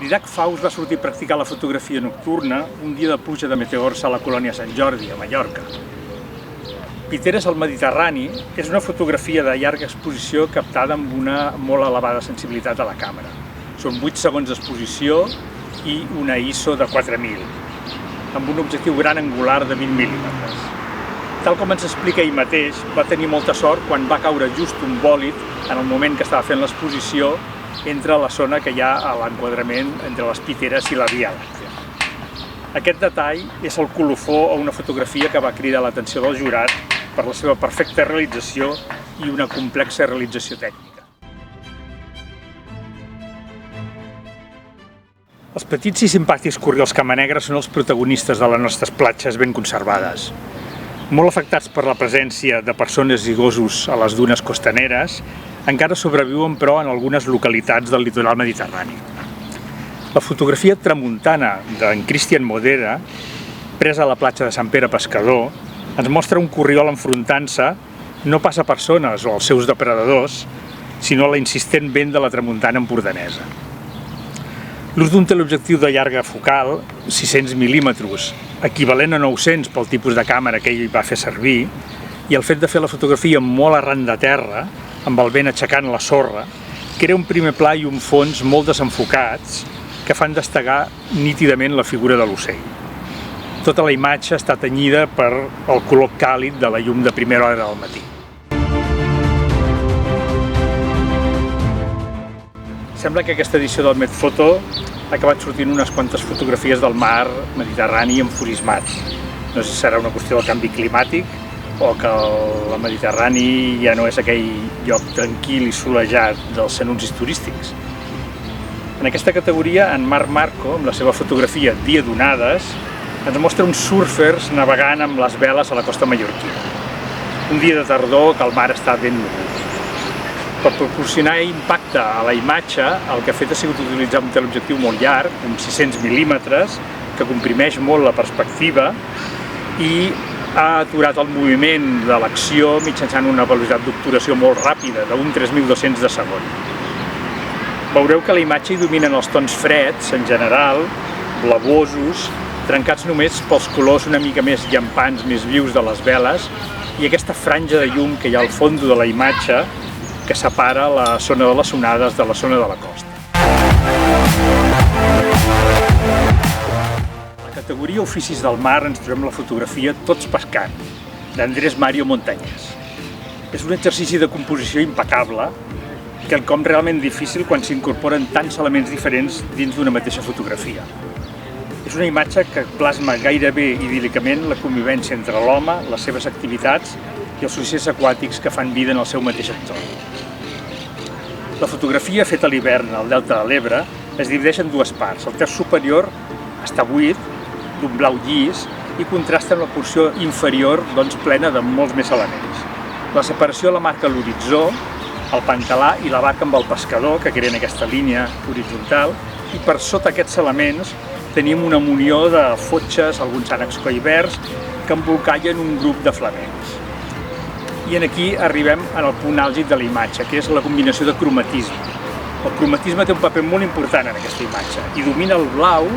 Didac Faus va sortir a practicar la fotografia nocturna un dia de pluja de meteors a la colònia Sant Jordi, a Mallorca. Piteres al Mediterrani és una fotografia de llarga exposició captada amb una molt elevada sensibilitat a la càmera. Són 8 segons d'exposició i una ISO de 4000, amb un objectiu gran angular de 20 mil·límetres. Tal com ens explica ell mateix, va tenir molta sort quan va caure just un bòlid en el moment que estava fent l'exposició entre la zona que hi ha a l'enquadrament entre les Piteres i la Via Làctea. Aquest detall és el colofó a una fotografia que va cridar l'atenció del jurat per la seva perfecta realització i una complexa realització tècnica. Els petits i simpàtics corriols camanegres són els protagonistes de les nostres platges ben conservades. Molt afectats per la presència de persones i gossos a les dunes costaneres, encara sobreviuen però en algunes localitats del litoral mediterrani. La fotografia tramuntana d'en Cristian Modera, presa a la platja de Sant Pere Pescador, ens mostra un corriol enfrontant-se no pas a persones o als seus depredadors, sinó a la insistent vent de la tramuntana empordanesa. L'ús d'un teleobjectiu de llarga focal, 600 mil·límetres, equivalent a 900 pel tipus de càmera que ell va fer servir, i el fet de fer la fotografia molt arran de terra, amb el vent aixecant la sorra, crea un primer pla i un fons molt desenfocats que fan destacar nítidament la figura de l'ocell. Tota la imatge està tenyida per el color càlid de la llum de primera hora del matí. Sembla que aquesta edició del Medfoto ha acabat sortint unes quantes fotografies del mar Mediterrani enfurismat. No sé si serà una qüestió del canvi climàtic o que el Mediterrani ja no és aquell lloc tranquil i solejat dels anuncis turístics. En aquesta categoria, en Marc Marco, amb la seva fotografia Dia d'onades, ens mostra uns surfers navegant amb les veles a la costa mallorquina. Un dia de tardor que el mar està ben núvol. Per proporcionar impacte a la imatge, el que ha fet ha sigut utilitzar un teleobjectiu molt llarg, uns 600 mil·límetres, que comprimeix molt la perspectiva i ha aturat el moviment de l'acció mitjançant una velocitat d'obturació molt ràpida, d'un 3.200 de segon. Veureu que a la imatge hi dominen els tons freds, en general, blavosos, trencats només pels colors una mica més llampants, més vius de les veles, i aquesta franja de llum que hi ha al fons de la imatge que separa la zona de les onades de la zona de la costa. A la categoria Oficis del mar ens trobem la fotografia Tots pescant, d'Andrés Mario Montañés. És un exercici de composició impecable, quelcom realment difícil quan s'incorporen tants elements diferents dins d'una mateixa fotografia. És una imatge que plasma gairebé idíl·licament la convivència entre l'home, les seves activitats i els ocells aquàtics que fan vida en el seu mateix entorn. La fotografia, feta a l'hivern al Delta de l'Ebre, es divideix en dues parts. El terç superior està buit, d'un blau llis, i contrasta amb la porció inferior, plena de molts més elements. La separació la marca l'horitzó, el pantalà i la barca amb el pescador, que creen aquesta línia horitzontal, i per sota aquests elements tenim una munió de fotges, alguns ànecs collverds, que embolcallen un grup de flamencs. I aquí arribem al punt àlgid de la imatge, que és la combinació de cromatisme. El cromatisme té un paper molt important en aquesta imatge i domina el blau,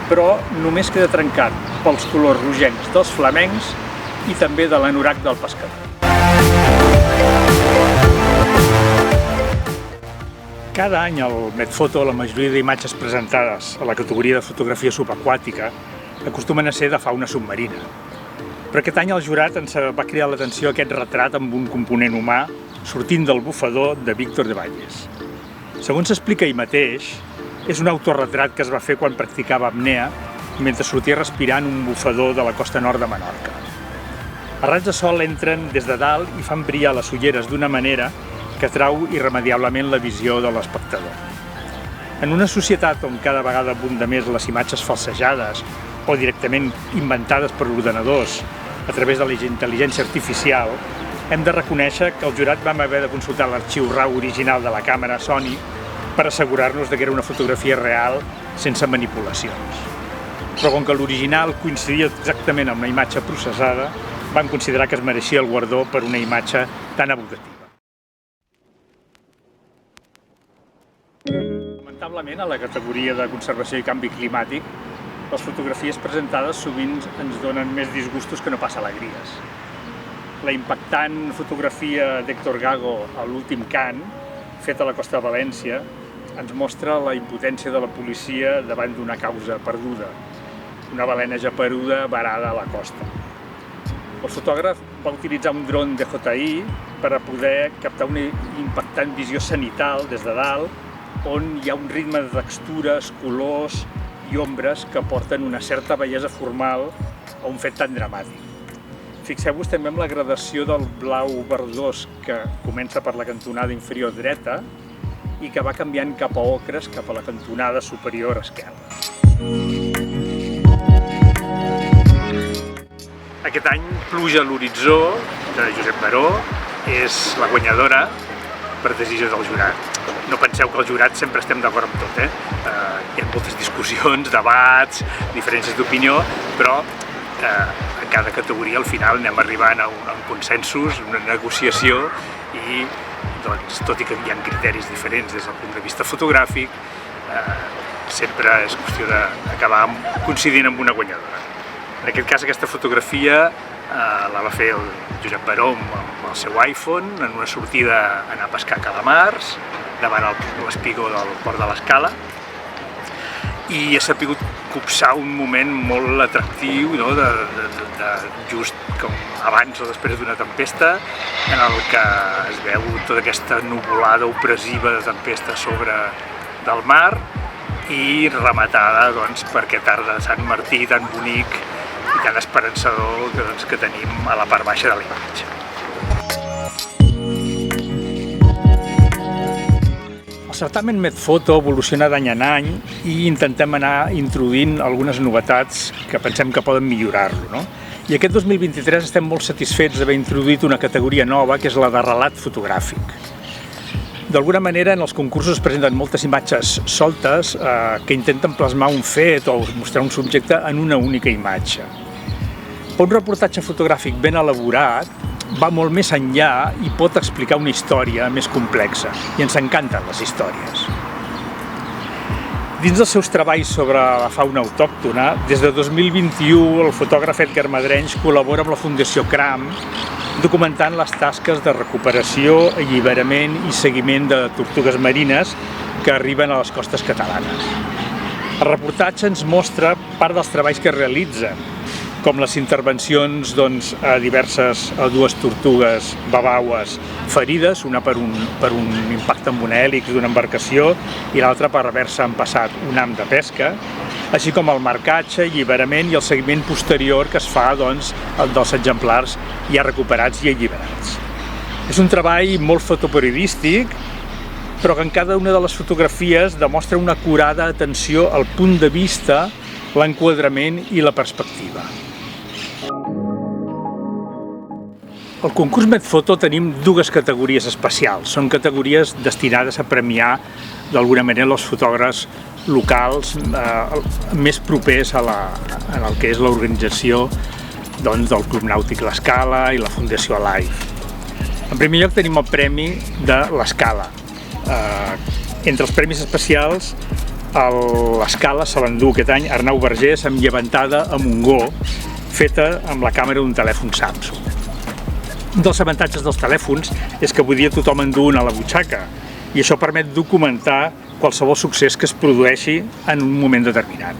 però només queda trencat pels colors rogencs dels flamencs i també de l'anorac del pescador. Cada any al Medfoto la majoria d'imatges presentades a la categoria de fotografia subaquàtica acostumen a ser de fauna submarina. Però aquest any el jurat ens va cridar l'atenció aquest retrat amb un component humà sortint del bufador de Víctor de Valles. Segons s'explica ell mateix, és un autorretrat que es va fer quan practicava apnea mentre sortia respirant un bufador de la costa nord de Menorca. Els raigs de sol entren des de dalt i fan brillar les ulleres d'una manera que atrau irremediablement la visió de l'espectador. En una societat on cada vegada abunda més les imatges falsejades o directament inventades per ordenadors a través de la intel·ligència artificial, hem de reconèixer que el jurat vam haver de consultar l'arxiu RAW original de la càmera Sony per assegurar-nos que era una fotografia real sense manipulacions. Però com que l'original coincidia exactament amb la imatge processada, vam considerar que es mereixia el guardó per una imatge tan evocativa. Lamentablement, a la categoria de conservació i canvi climàtic, les fotografies presentades sovint ens donen més disgustos que no pas alegries. La impactant fotografia d'Héctor Gago a l'últim cant, feta a la costa de València, ens mostra la impotència de la policia davant d'una causa perduda, una balena japeruda varada a la costa. El fotògraf va utilitzar un dron DJI per a poder captar una impactant visió cenital des de dalt, on hi ha un ritme de textures, colors i ombres que porten una certa bellesa formal a un fet tan dramàtic. Fixeu-vos també en la gradació del blau verdós que comença per la cantonada inferior dreta i que va canviant cap a ocres cap a la cantonada superior esquerra. Aquest any, Pluja a l'horitzó, de Josep Baró, és la guanyadora per decisió del jurat. No penseu que el jurat sempre estem d'acord amb tot, Hi ha moltes discussions, debats, diferències d'opinió, però en cada categoria al final anem arribant a un consensos, una negociació i doncs, tot i que hi ha criteris diferents des del punt de vista fotogràfic, sempre és qüestió d'acabar coincidint amb una guanyadora. En aquest cas, aquesta fotografia la va fer el Josep Baró amb el seu iPhone en una sortida a anar a pescar calamars davant l'espigó del port de l'Escala, i ha sabut copsar un moment molt atractiu, no? Just com abans o després d'una tempesta, en el que es veu tota aquesta nuvolada opressiva de tempesta sobre del mar i rematada per aquest arc de Sant Martí tan bonic i tan esperançador que tenim a la part baixa de la imatge. El certamen Medfoto evoluciona d'any en any i intentem anar introduint algunes novetats que pensem que poden millorar-lo, no? I aquest 2023 estem molt satisfets d'haver introduït una categoria nova, que és la de relat fotogràfic. D'alguna manera, en els concursos es presenten moltes imatges soltes que intenten plasmar un fet o mostrar un subjecte en una única imatge. Però un reportatge fotogràfic ben elaborat va molt més enllà i pot explicar una història més complexa, i ens encanten les històries. Dins dels seus treballs sobre la fauna autòctona, des de 2021 el fotògraf Edgar Madrenys col·labora amb la Fundació CRAM documentant les tasques de recuperació, alliberament i seguiment de tortugues marines que arriben a les costes catalanes. El reportatge ens mostra part dels treballs que realitzen, com les intervencions a dues tortugues babaues ferides, una per un impacte amb una hèlix d'una embarcació i l'altra per haver-se empassat un ham de pesca, així com el marcatge, alliberament i el seguiment posterior que es fa dels exemplars ja recuperats i alliberats. És un treball molt fotoperiodístic, però que en cada una de les fotografies demostra una acurada atenció al punt de vista, l'enquadrament i la perspectiva. Al concurs Medfoto tenim dues categories especials. Són categories destinades a premiar d'alguna manera els fotògrafs locals més propers a el que és l'organització del Club Nàutic l'Escala i la Fundació Alive. En primer lloc tenim el premi de l'Escala. Entre els premis especials, l'Escala se l'endú aquest any Arnau Vergés amb llevantada a Montgó, feta amb la càmera d'un telèfon Samsung. Un dels avantatges dels telèfons és que avui dia tothom en du un a la butxaca i això permet documentar qualsevol succés que es produeixi en un moment determinat.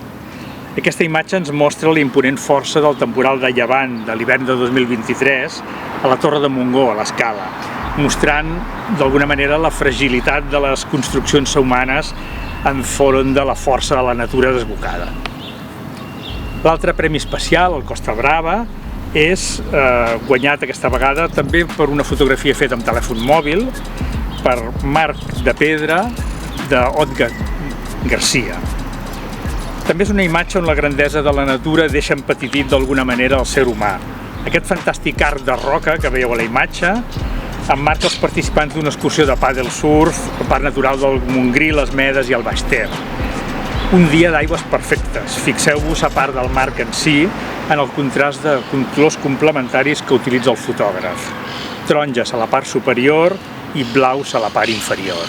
Aquesta imatge ens mostra la imponent força del temporal de llevant de l'hivern de 2023 a la Torre de Montgó, a l'Escala, mostrant d'alguna manera la fragilitat de les construccions humanes enfront de la força de la natura desbocada. L'altre premi especial, el Costa Brava, és guanyat aquesta vegada també per una fotografia feta amb telèfon mòbil per Marc de Pedra d'Otga Garcia. També és una imatge on la grandesa de la natura deixa empetitit d'alguna manera el ser humà. Aquest fantàstic arc de roca que veieu a la imatge emmarca els participants d'una excursió de pàdel surf al Parc Natural del Montgrí, les Medes i el Baix Ter. Un dia d'aigües perfectes. Fixeu-vos a part del marc en si, en el contrast de colors complementaris que utilitza el fotògraf. Taronges a la part superior i blaus a la part inferior.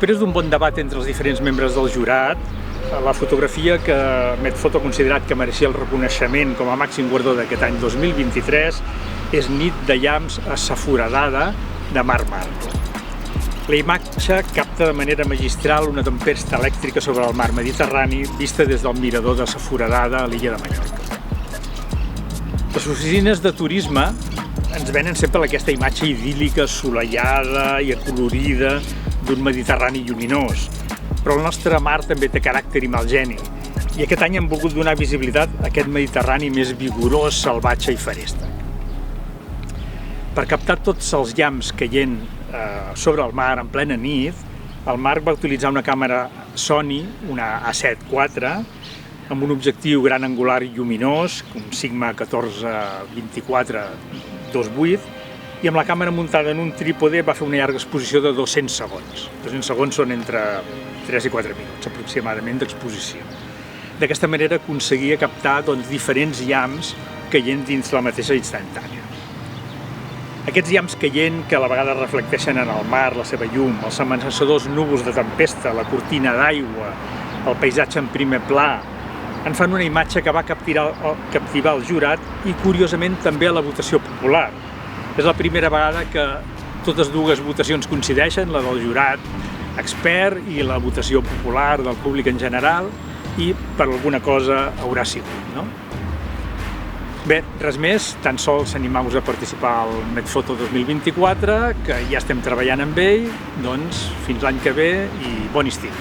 Després d'un bon debat entre els diferents membres del jurat, la fotografia que Medfoto ha considerat que mereixia el reconeixement com a màxim guardó d'aquest any 2023 és Nit de llamps a sa foradada de Marc Marco. La imatge capta de manera magistral una tempesta elèctrica sobre el mar Mediterrani vista des del mirador de sa foradada a l'illa de Mallorca. Les oficines de turisme ens venen sempre aquesta imatge idíl·lica, assolellada i acolorida d'un Mediterrani lluminós, però el nostre mar també té caràcter i mal geni, i aquest any hem volgut donar visibilitat a aquest Mediterrani més vigorós, salvatge i feréstec. Per captar tots els llamps caient sobre el mar en plena nit, el Marc va utilitzar una càmera Sony, una A7 IV, amb un objectiu gran angular i lluminós, un Sigma 14-24 2.8, i amb la càmera muntada en un trípode va fer una llarga exposició de 200 segons. 200 segons són entre 3 i 4 minuts aproximadament d'exposició. D'aquesta manera aconseguia captar diferents llamps caient dins la mateixa instantània. Aquests llamps caient, que a la vegada reflecteixen en el mar la seva llum, els amenaçadors núvols de tempesta, la cortina d'aigua, el paisatge en primer pla, en fan una imatge que va captivar el jurat i, curiosament, també a la votació popular. És la primera vegada que totes dues votacions coincideixen, la del jurat expert i la votació popular del públic en general, i per alguna cosa haurà sigut, no? Bé, res més, tan sols animar-vos a participar al Medfoto 2024, que ja estem treballant amb ell, doncs fins l'any que ve i bon estiu!